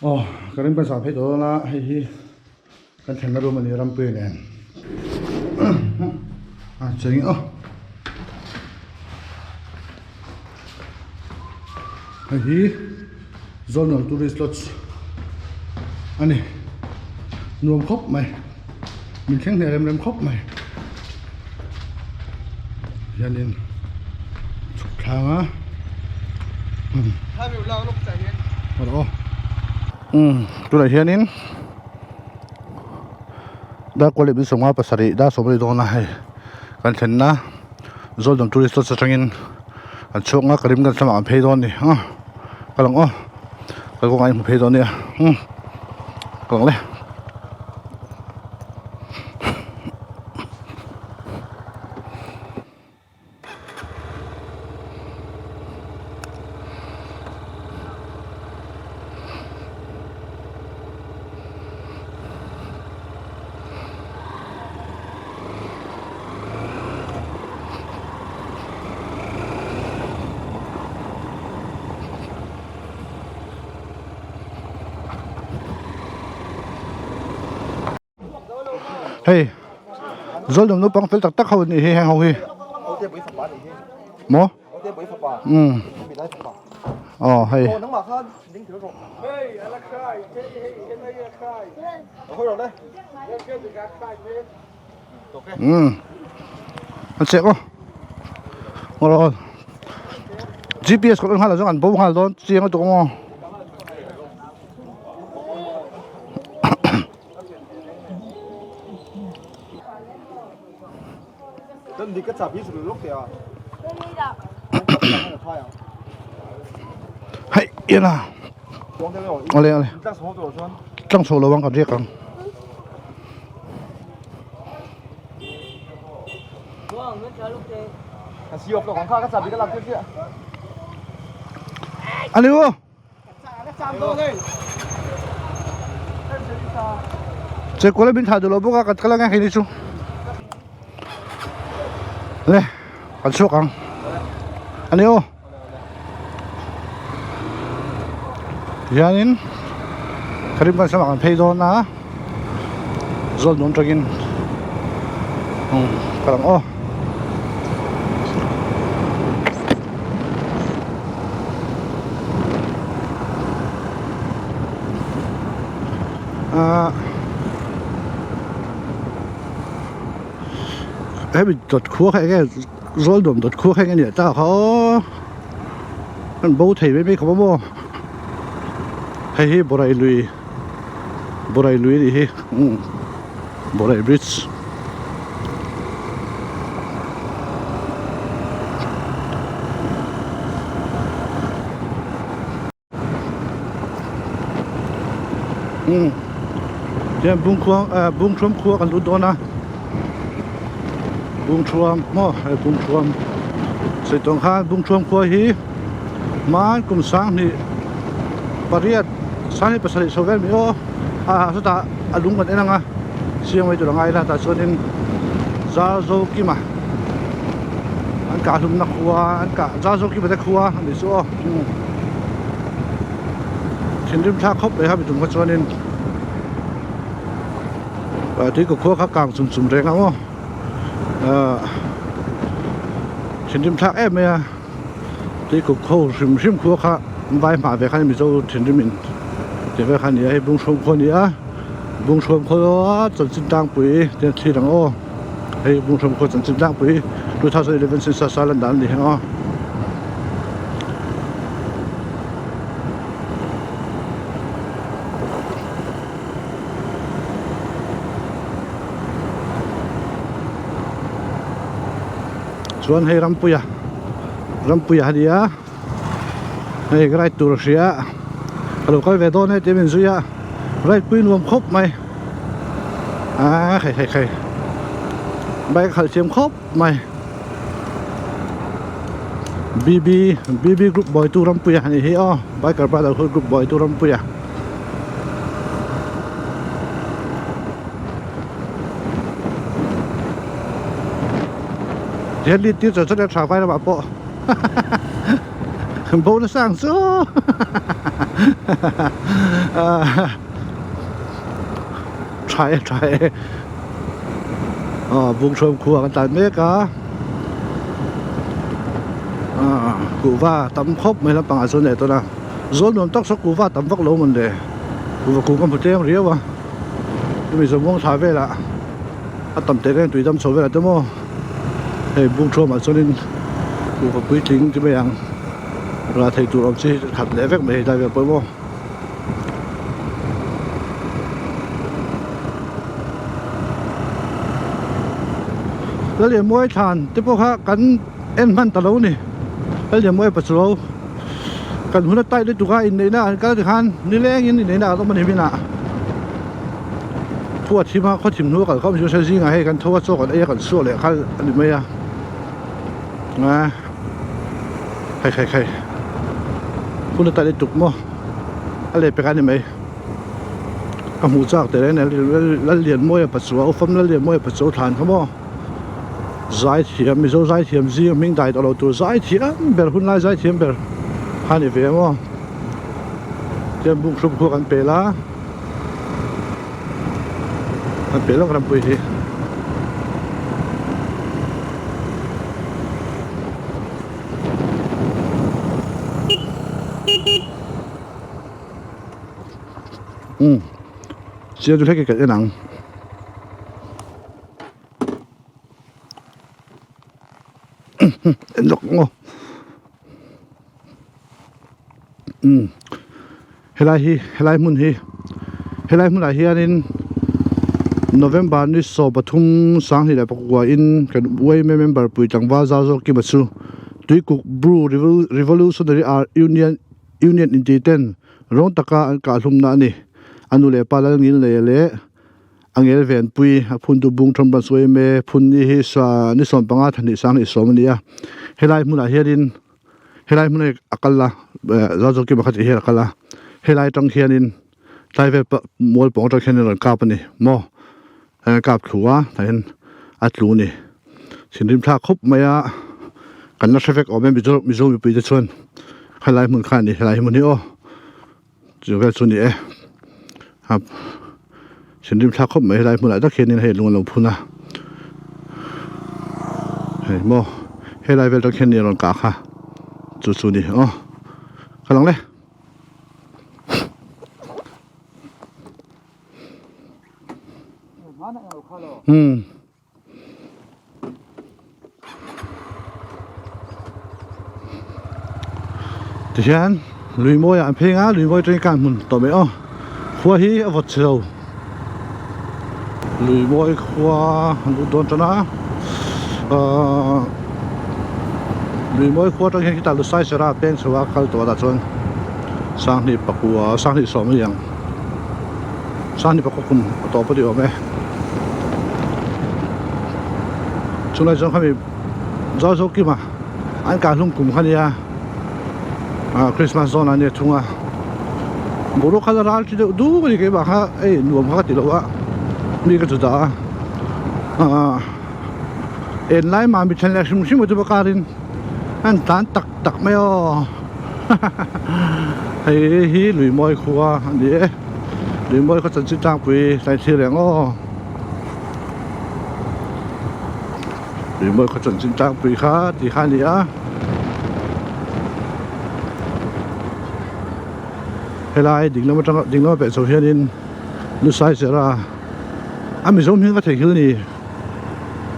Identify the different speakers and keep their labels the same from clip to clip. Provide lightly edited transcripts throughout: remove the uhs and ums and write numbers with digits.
Speaker 1: cái này bây giờ phải đó là hay cái thằng nó đồ mình làm bể này chính hay zone of tourist lots anh này nuông khóc mày mình khen này làm khóc mày cho nên thằng á đó tôi lại hiện in đã qua lịch sống ở Pasari đã sống ở đó này kan thèn na zol dong tourist lot changin an chok nga karim kan sama phei don ni kalang kal ko ngai phei don ni kalang le hey zol dong no pang fel tak tak haw ni he hang haw hi mo hay anh sẽ có rồi GPS có hal là do anh bố hal đó chiang ở chỗ ngo
Speaker 2: Dann die ganze Wiese look ja.
Speaker 1: hay yên à ole trong số lo bang còn riêng không anh yêu chơi qua bên thảo được lo bốc cái là ngay đi chung đây còn số không anh yêu giờ nên karim kan sama kan phei don na zol non tragin kalam cái bị đột khua hay cái rối đồn đột khua hay cái này ta khó mình bố thầy mấy không bố hay bồ rai lùi đi hay bồ rai bridge giờ bung chuông khua kan lút đó na bung chuông mo hay bung chuông sẽ tông ha bung chuông khua hi mà cũng sáng thì pariat sáng thì pasal sovel mi so ta alung kan enanga siang mai tu rangai la ta sonin za zo ki ma an ka lum na khuwa an ka za zo ki ba ta khuwa ni so thindim tha khop le ha bi tum ko sonin và tí của khuwa kha kang sum reng amo thindim tha em ya tí của khâu sim khuwa kha vai mà về khăn mình cho thiên mình thì về khăn này bung sông khôn này bung sông khôn chân chính đang bụi thì thì rằng hay bung sông khôn chân chính đang bụi tôi thao rồi lên sinh sa lần đàn đi ha chuan hay rampuya đi này cái này tour xia, kalau kau về đó này thì mình suy right pin luôn khóc mày, khai, bay khởi chiếm khóc mày, BB group boy tu rampuya này hi bay cả ba đầu group boy tu rampuya, thế đi tiếp rồi rất là xả vai là bà bộ. Bố nó sang số try buông chôm khuaกันtại mấy cả cụ va tắm khóc mấy lần bằng ở số này tôi nào rốt luôn tóc số cụ va tắm vắt lỗ mình để cụ còn một tiếng riêu mà bây giờ muốn thải về là tầm tới cái tùy tâm số về là tôi mua thì buông chôm ở số nên cụ có quý tính chứ bây giờ là thầy tụi ông chỉ thật lẽ vét mấy đại việc bơi muaแล้วเดี๋ยวมวยทานที่พวกเขากันเอ็นมันตะลุนี่แล้วเดี๋ยวมวยปัสสาวะกันหุ่นใต้ด้วยตุกาอินเดียนะกันที่ฮันนี่แรงอินเดียนะต้องมันเห็นไหมนะทั่วที่มาเขาถิ่มหัวกันเขาไม่ช่วยใช้สิ่งให้กันทั่วโซ่กันไอ้กันสู้เลยเขาอันนี้ไม่อะนะใครหุ่นใต้ด้วยตุกมั้งอะไรไปกันนี่ไหมก็หูจักแต่เนี่ยแล้วเรียนมวยปัสสาวะฟังแล้วเรียนมวยปัสสาวะทานเขามั้งgiải thiểm mình số giải thiểm gì mình đại đầuตัวgiải thiểm bèn hun lai giải thiểm bèn hai này về mà tiêm bung sụp khuกันเปล่ากันเปล่ากันไปทีเสียดูแค่เกิดหนังนกงอเฮลัยมุนอะไรเฮียนินโนเวมบาร์นี่สอบปทุมสังหิเลยปกว่าอินกันเว้ยเมมเบอร์ปุยจังว่าจะกิบัตสุตุยกุกบรูrevolutionary union in Titanร้องตะกาอันกาลุมนานี่อันนู้นเลยปาลังนินเลยอังเอลเวนปุยพุนตุบุงทรมบันสวยเมพุนนี่ฮิสานิสอนปังอาทันนิสังนิสอมันเนี่ยเฮลัยมุนอะไรเฮียดินเฮลัยมุนอักละเราจะกินมาขัดเฮียอักละเฮลัยตังเฮียดินไทยเวปมวยปองตังเฮียดินกาบนี่มอกาบขัวแต่เห็นอัดลูนี่สินริมท่าคบมากันนักเทฟกออกมามิโซมีปีจะชวนเฮลัยมุนขันนี่เฮลัยมุนนี่โอจะเวชนี่ครับฉันริมท่าคบไม่ได้เมื่อไหร่ต้องเขียนนี่ให้ลงลงพูนะเฮ้ยโมให้ได้เวลต้องเขียนนี่ลงกาค่ะจู่ๆนี่อ๋อกำลังเลยดิฉันลุยมวยอ่ะเพลงอ่ะลุยมวยตรงกลางมุนต่อไปอ๋อหัวฮีอวดเชียวลุยมวยขวาดูโดนจนะลุยมวยขวาต้องเห็นที่ตาลุไซสระเป็นสวะเข้าตัวตาชนสร้างนี่ปักหัวสร้างนี่สองอย่างสร้างนี่ปักคุมต่อไปเดียวไหมช่วงนั้นเขามีจ้าโซกิมาอันการลุ่มกลุ่มขันยาคริสต์มาสโซนอันนี้ทุ่งบุรุษข้าราชการที่ดูไม่ได้เก็บบ้างฮะหนุ่มเขาติดแล้ววะมีก็จุดเอ็นไลน์มามีชั้นแรกชิมตัวประการินอันตันตักไม่อ๋อเฮ้ยลุยมวยขัวอันนี้ลุยมวยเขาจะจิ้มจ้างไปใส่เทียนอ๋อลุยมวยเขาจะจิ้มจ้างไปค่ะที่ข้านี่เฮ้ยดิ่งแล้วมาเป็นโซเชียลินลุไซเซรามีส่วนมิงก็ถึงหิลนี่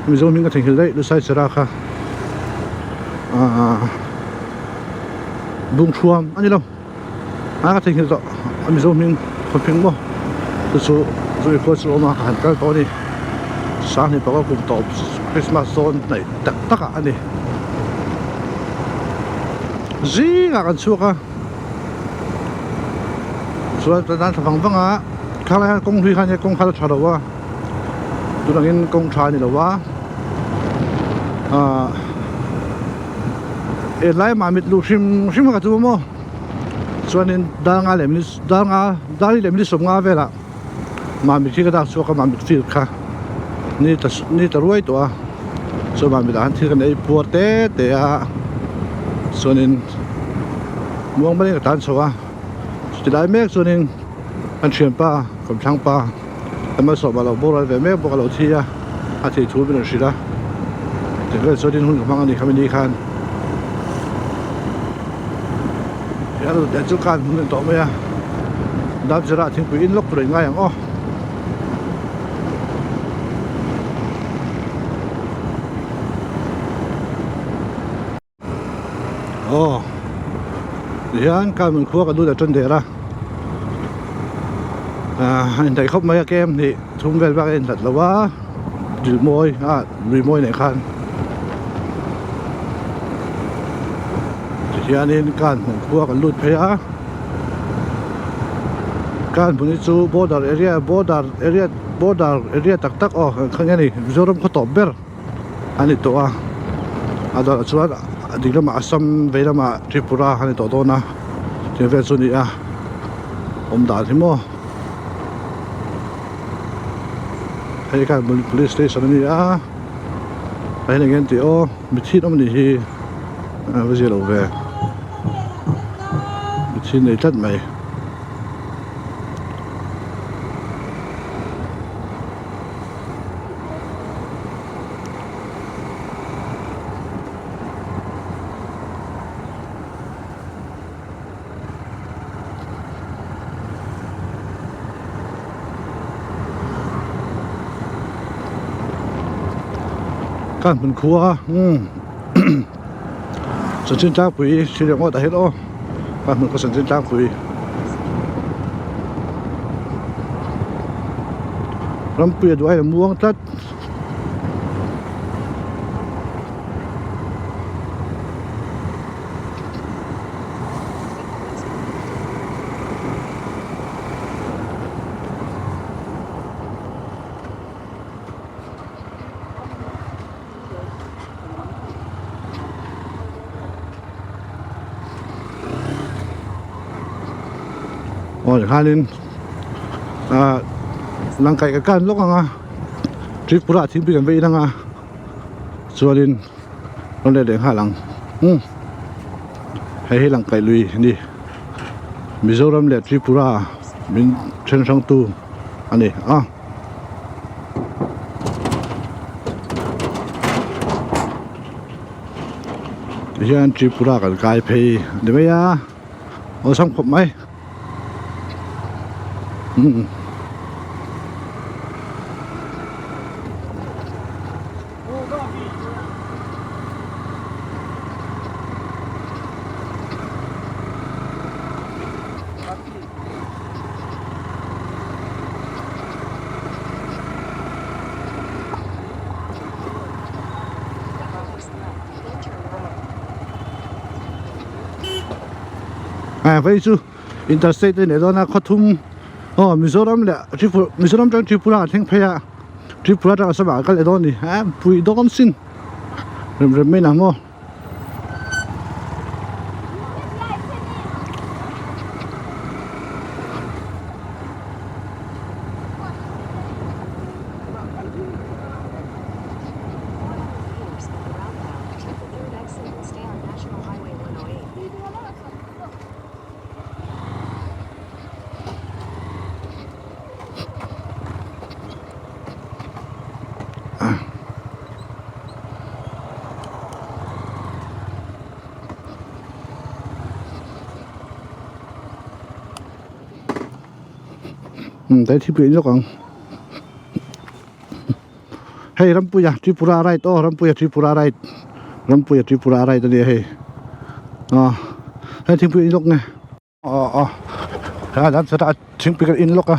Speaker 1: มีส่วนมิงก็ถึงหิลได้ลุไซเซราค่ะบุ้งชวมอันนี้เราก็ถึงหิลต่อมีส่วนมิงคนพิงบ่สู้อีกคนสู้มาหันกันตอนนี้สร้างนี่ปะก็กลุ่มตอบคริสต์มาสโซนไหนตักอันนี้จีกันชัวร์ส่วนตอนนั้นฝั่งข้าราชการกงที่ข้าเนี่ยกงข้าราชการว่าตัวนั้นกงชายนี่หรอวะไล่มามิดลูชิมกับตัวมั้งส่วนนี้ดางอะไรมิดดางอะไรมิดสมงาเวล่ะมามิดที่กระดาษชัวร์ก็มามิดฟิลค่ะนี่จะรวยตัวส่วนมามิดอันที่กันไอ้ปวดเตะส่วนนี้มองไม่ได้กระตันชัวร์ จะได้เมฆส่วนหนึ่งอันเชียนป้ากับช่างป้าแต่มาสอบมาเราโบราณแบบเมฆบอกเราที่อาทิตย์ทูเป็นอะไรสิละแต่ก็ส่วนที่หุ่นกับมังอันนี้เขาไม่ดีคันแล้วแต่จุกันหุ่นต่อไหมอะดับจะระทิ้งไปอินล็อกตัวง่ายอย่างโอ้เดี๋ยวการมันคั่วกันดูแต่จนเดี๋ยวละในครบไหมเกมนี่ทุ่มกันบ้างเองแต่ละว่ารีโมยรีโมยในคันที่อันนี้การมันคั่วกันลุดไปการพวกนี้จู่บอร์ดาร์เอเรียตักอ๋อข้างนี้มิโซรัมเขาตอบเบอร์อันนี้ตัวอาดาส่วนดีแล้วมาอัสสัมเวลามาทริปุระอันนี้ตัวนะที่เวสุนีดาที่โมให้การบริ police station นี่ให้ในเงินที่มิชิโนมันนี่วิจิโรเวมิชิในจัดไหมการเป็นครัวสัญชาติปุ๋ยชื่อเรียกว่าแต่เห็นการเป็นก็สัญชาติปุ๋ยรำเปียดไว้ม่วงตัดอย่างนี้ลังไก่กับการลกทริปปุระทิ้งไปกันไปนั่งส่วนนี้เราได้เดินหลังให้ลังไก่ลุยนี่มิโซรัมเล็ดทริปปุระมินเชิงช่างตู้อันนี้ที่อันทริปปุระกันกายเพย์เดี๋ยวไม่เอาซ้ำขบไหมไปสู่อินเตอร์สเตทเนี่ยตอนนั้นเขาทุ่มมิโซรัมเลยมิโซรัมจังทริปุระทิ้งพยาทริปุระจะสบายกันเลยตอนนี้ปุยดอนสินเริ่มไม่นานมั้งแต่ที่เปลี่ยนแล้วกันให้รำปุยทริปุระอะไรต่อรำปุยทริปุระอะไรรำปุยทริปุระอะไรตัวนี้ให้ที่เปลี่ยนแล้วไงถ้าดันจะทิ้งไปกันอินล็อก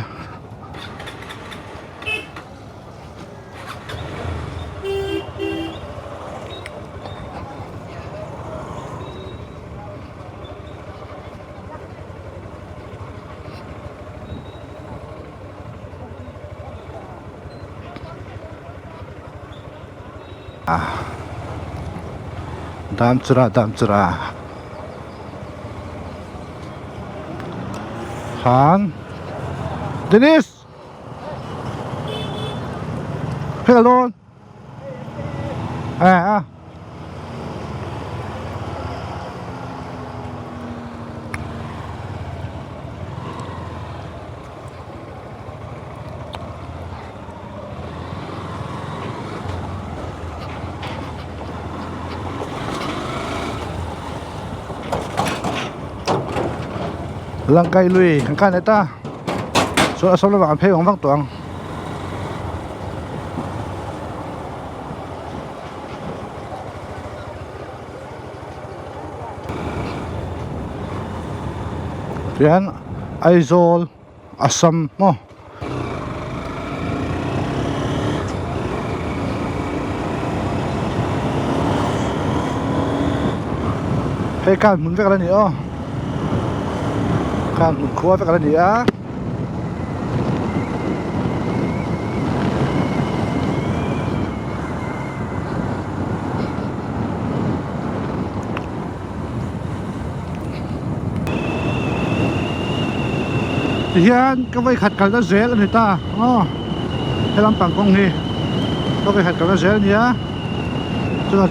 Speaker 1: ดามจราฮานเดนิสเฮลโลน ลังไกลุยข้างๆในตาส่วนอสมระหว่างเพลของฟังตวงเรียนไอโซลอัสซัมโมให้การหมุนไปกันนี่อ๋อการหมุนครัวไปกันนี่อ่ะเฮียนก็ไปขัดกันแล้วเสียแล้วนี่ตาอ๋อให้ลำปังกงนี่ก็ไปขัดกันแล้วเสียนี่อ่ะ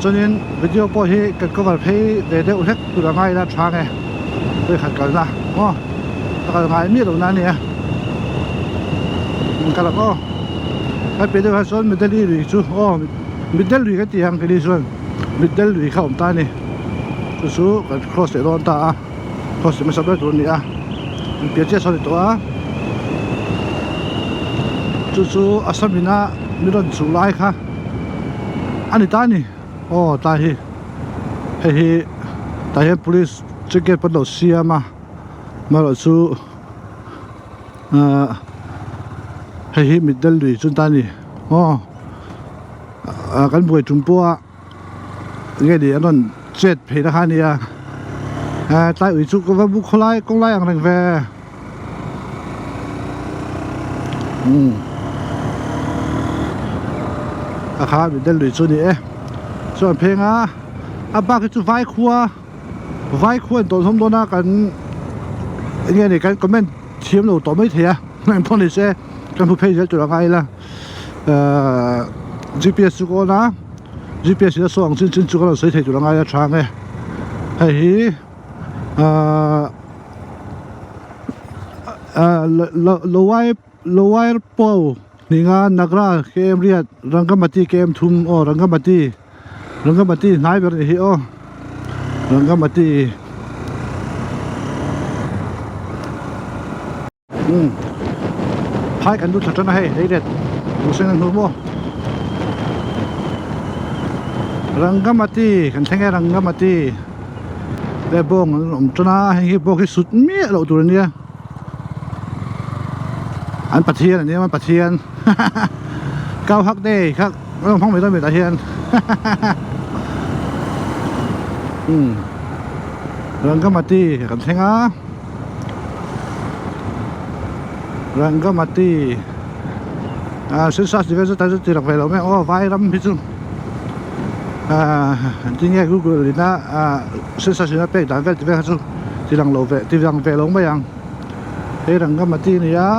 Speaker 1: จนนี้วิดีโอพอที่กันก็มาเพย์เดี๋ยวเล็กตัวง่ายนะช้างไงไปขัดกันนะอ๋อแล้วก็ง่ายมีตรงนั้นเนี่ยมันก็แล้วก็ให้ไปดูให้ส่วนมิดเดิลลุยจู่อ๋อมิดเดิลลุยก็ตีหังกันดีส่วนมิดเดิลลุยเข้าผมตานี่จู่ๆก็ครอสเตอร์ตาครอสไม่สับได้ตัวนี้อ่ะเปลี่ยนเจ้าส่วนตัวจู่ๆอาสมินะมีรถสูงไล่ค่ะอันนี้ตานี่โอ้ตาฮีเฮ้ยตาฮี police จะเก็บปัญหาเสียมาแล้วจู่เฮ้ยมิดเดิลลุยจุนตานี่โอ้กันบุยจุ่มปัวเงี้ยดีอันนั้นเจ็ดเพลนะคะเนี่ยตายอุ่ยจุกก็ว่าบุคลายกงไล่อย่างแรงแวอาคามิดเดิลลุยจุนี่ส่วนเพลงบ้าคือจุไฟครัวตัวสมตัวน่ากันเงี้ยนี่กันก็แม่นเทียมเราต่อไม่เทียนั่นพอดีเซ่กันผู้เพลงจะจุดอะไรล่ะGPS จุกนะ GPS จะส่งจริงจุกเราใช้เทียจุดอะไรจะช่างเฮ้ยlower pole นี่งานนักราเกมเรียดรังกมาตีเกมทุ่มโอ้รังกมาตีนายแบบนี้โอ้รังกมาตีพายกันดูชัดๆนะให้เด็ดดูเส้นหัวโมรังกมาตีกันแทงรังกมาตีเด็บงจนาให้บงให้สุดเมียเราตัวนี้อันปะเทียนอันนี้มันปะเทียนเก้าฮักเด้ครับห้องไม่ต้องเป็นปะเทียนรังก็มาตีกันเทงอ่ะรังก็มาตีสื่อสารสิ่งที่จะตีหลักไปเราไม่โอ้ไฟรำพิจุนจริงๆกูเลยนะสื่อสารสิ่งที่เป็นด่านเวทเวทจุตีหลังโลเวตีหลังเวลงไปยังเฮ้รังก็มาตีนี่อ่ะ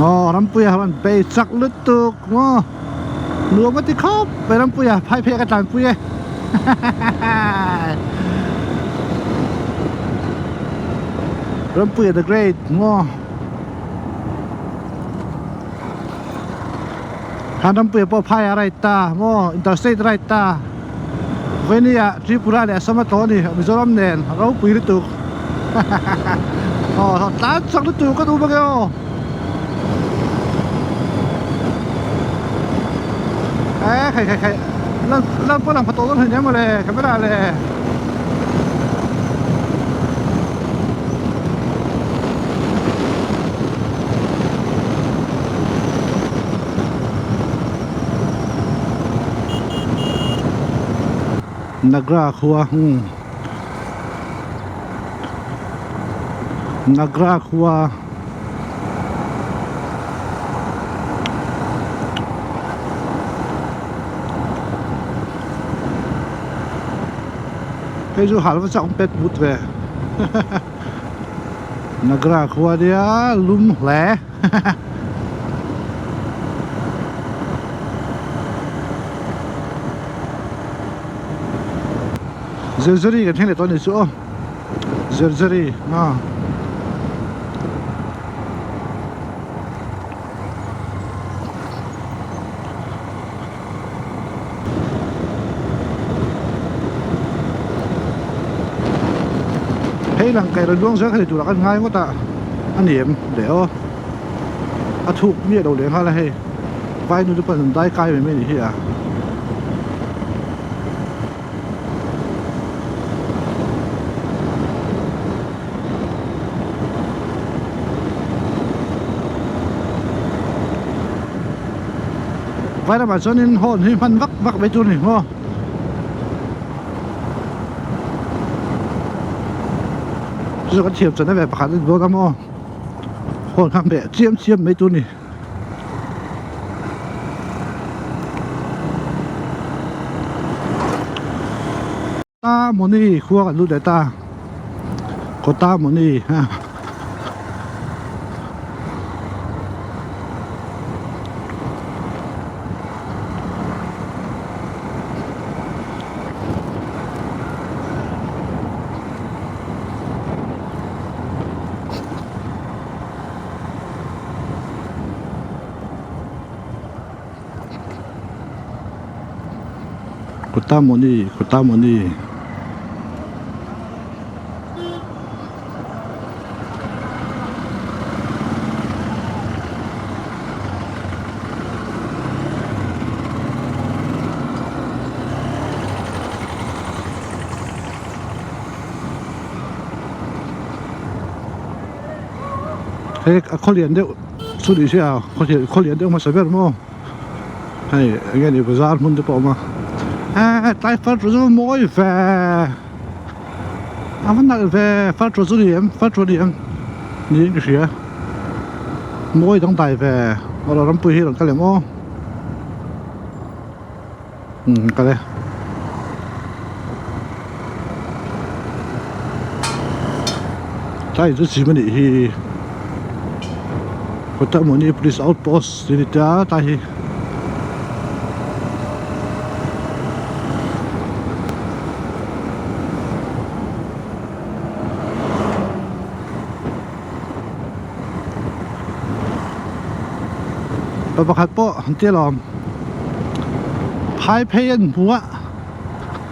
Speaker 1: อ๋อรำปุยมันไปสักลึกตุกอ๋อหลวงวัดที่เขาไปรำปุยพายเพกระจายปุยรำปุย the great อ๋อหารำปุยพอพายอะไรตาอ๋ออินเตอร์สเตทอะไรตาเวนี่อะทริปุระเนี่ยสมัยตอนนี้มิโซรัมเนนเราปุยลึกตุกอ๋อตาสักลึกตุกก็ดูไปกันอ๋อใครเริ่มพวกหลังประตูต้องถึงยังมาเลยกันไม่ได้เลยนักราคัวนักราคัวให้ดูหาว่าจะองเป็ดบุตรเลยนักราคัวเดียลุ่มแหล่เซอรี่กันเท่าไหร่ตอนนี้สู้เซ Zerzeri hay là cái luồng rác thì tụi nó ăn ngay quá ta anh niệm để thục miệng đầu liền hay là hay vai nó được phần tay cay về mình thì à vai là mà cho nên hồn thì phân vắc vắc với tôi này không rồi cái chiếc cho nó về bắt được vô lắm không hồn ham bẹ chiêm mấy tôi này ta muốn đi khua cái lúc đấy ta có ta muốn đi ha Kota Moni Hey, khó liền đấy, số đi xe khó liền đấy mà sao biết không? Hay nghe đi bazaar muốn đi bỏ mà. Tai phát rồi mỗi về, vẫn là về phát rồi điểm, nhìn cái gì á, mỗi đóng tài về, ở đó làm bùi hết rồi cái gì mà, cái này. Tai rất gì mà đi Kota Moni Police Outpost di ta tahi Papakat po hanti lom phai phayen bua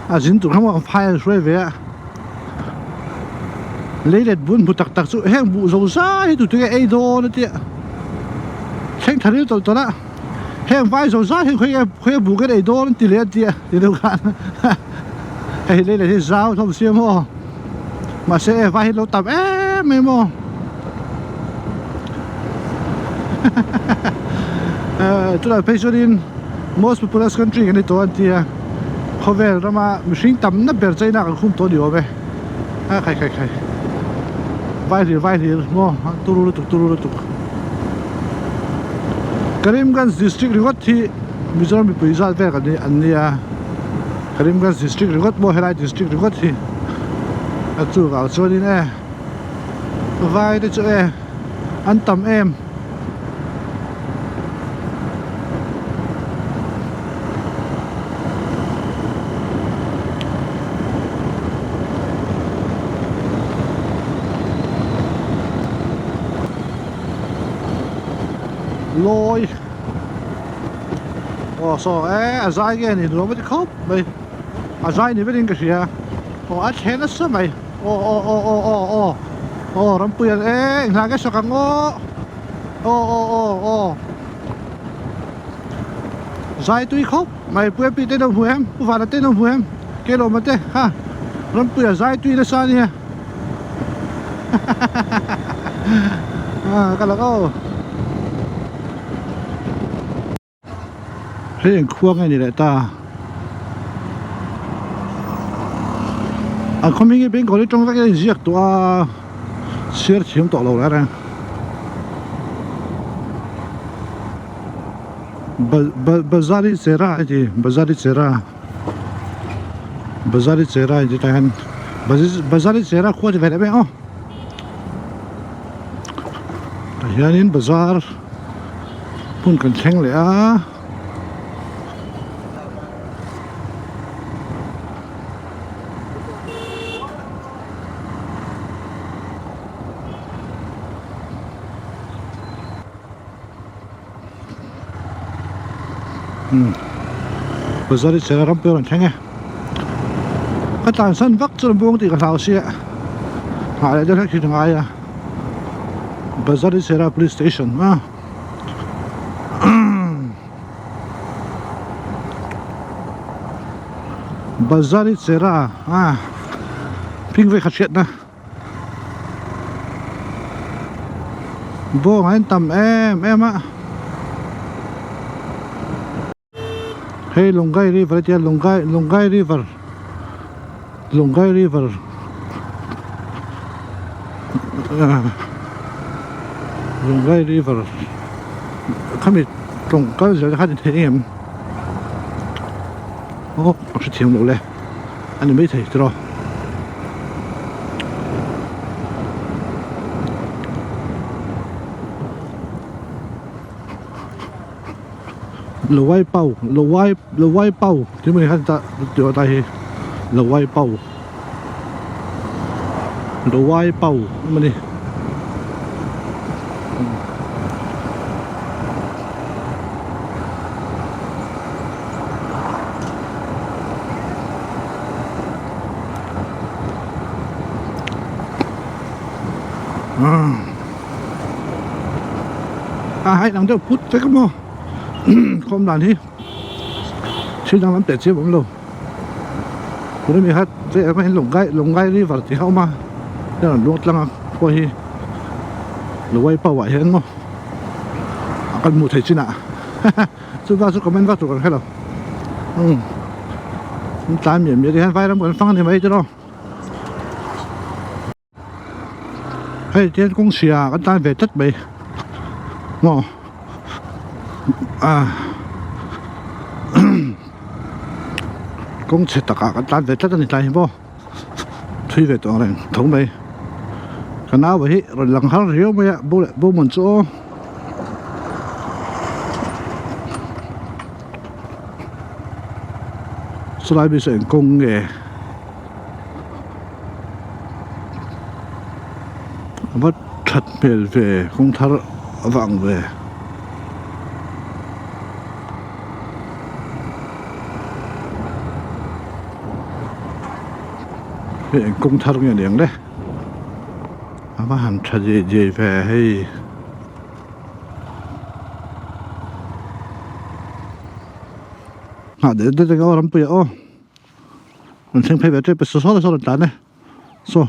Speaker 1: jin tu kham phai shui ve lấy đẹp buôn bút tắc tắc số hang bù dầu sai tụi cái ấy đó nó tiệt xem thấy được tụi đó hang vai dầu sai thì khơi bù cái ấy đó nó tiệt liền tiệt thì đâu cả hay đây là cái dao thông xiêm ho mà sẽ vai lâu tập em mo tụi là Pesorin most populous country cái này tôi anh tiệt họ về rồi mà machine tắm nó bể cháy nào không tôi điều về khai vai thì mo turu tuk Karimganj district rigot thi Mizoram bi puizal ve kan ania Karimganj district rigot mo helai district rigot thi atu ga chonin vai de chu an tam em lôi so azai ge ni do mit khop mai azai ni vedin ka sia a thena sa mai rampuyan na ga sa kango zai tui khop mai pu pi te no hu em pu va te no hu em ke lo mate ha rampuyan zai tui na sa ni ha ka la ko hiện khuôn này lại ta không biết bên có đi trong cái gì tụi xếp chiếm tọa lầu ra bazari sera thì tại hắn bazari sera khoa thì vậy đấy không hiện in bazar pun cần chăng lẽ Bazari sera ram pe ran thenge ka tan san vak chu bong ti ka hlau sia ha le da ki ngai ya Bazari sera police station ma Bazari sera ping ve khat na bo ngai tam em a hey Longai River tia Longai River Longai River kami trong cái giờ khai thế em ô sẽ thiêm lộ lên anh mới thấy rồi lô quay bao thì mình看ta điều đây lô quay bao mà đi hãy đăng cho phút chắc không không đàn hi xin đang làm tệ chứ bóng lô bữa nay hát sẽ em hay lồng gai đi vào thì không mà thế là luộc lăng qua hi lồng gai bao vậy hết không cần một thầy chứ nè chú vào chú comment vào chú còn hay đâu tám điểm như thế hai vai lắm còn phăng thì mấy chứ đâu hay trên công xìa cái tay về chất bể ngò công chết tất cả cái tay về chất này tay không thuê về tụi này thống này cái nào vậy rồi lần hắn riêu mấy bố mình chỗ sau này bị sợi công nghệ mất thật bền về không thở vàng về hiện công thở nghe điện đấy mà hẳn thật gì về hay để cái làm bây giờ mình xem phải về đây số là tán này số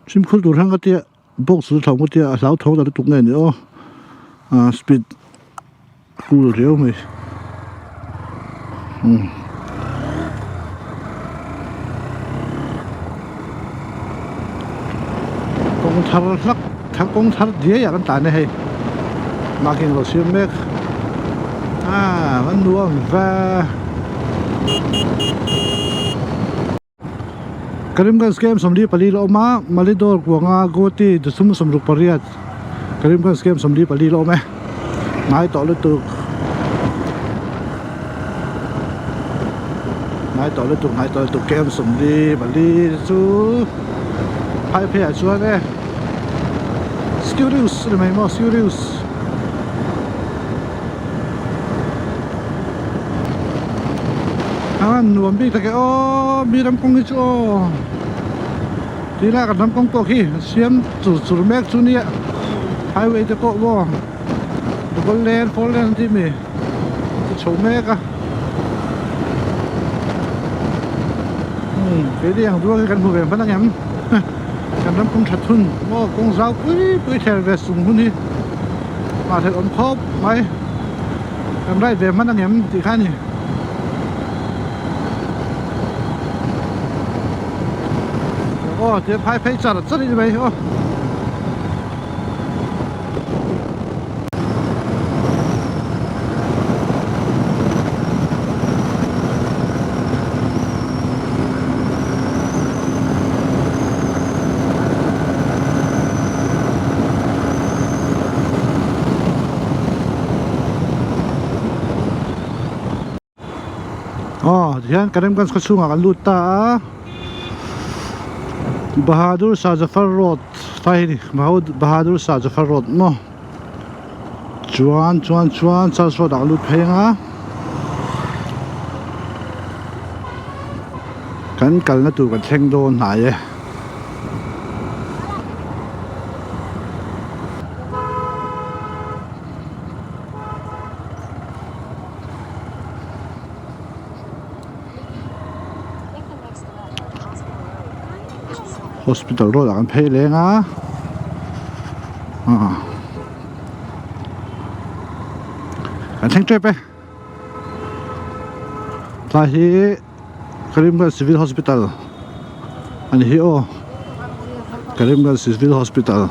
Speaker 1: sim khul tur hang atia box su thong atia lau thong da tuk ngai ni o speed cool reo me công thar lak thang công thar dia ya kan ta ne he making lo sim mek van nuam va Karimgans scam somli pali lo ma malidor kuanga goti de sum somruk pariat Karimgans scam somli pali lo me ngai to le tu kem somli pali chu hai phe chu ne Skurius le mai mo Skurius nuông bi ta cái ô bi đâm công cái chỗ thì là cái đâm công to khi xiêm chủ mẹ chú nia highway cho cậu vô bốn lên thì mình chỗ mẹ cả cái đi hàng đua cái căn hộ về vẫn đang nhắm cái đâm công thật thun mua công giáo quý theo về sùng hun đi mà thật ổn khốp mấy làm đây về vẫn đang nhắm thì khai nhỉ这拍照了，这里没有。Yan kadang-kadang kasunga kan luta Bahadur Shah Zafar Road Bahadur Shah Zafar Road mo chuan sa so dak lut phenga kan kal na tu kan thleng do hnai e hospital road kan phei lenga kan thleng trep e ta hi Karimganj Civil Hospital ani hi o Karimganj Civil Hospital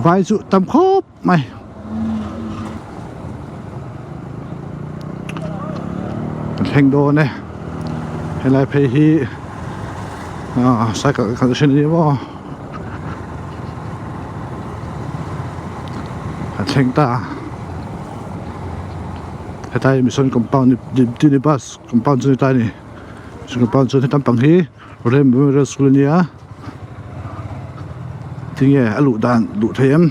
Speaker 1: vai chu tam khop mai heng do ne helai phei hi cycle condition ni mo heng ta hetai mission compound ni bus compound chu ta ni compound chu tam pang hi rem memorial school ni a tinge alu dan lu them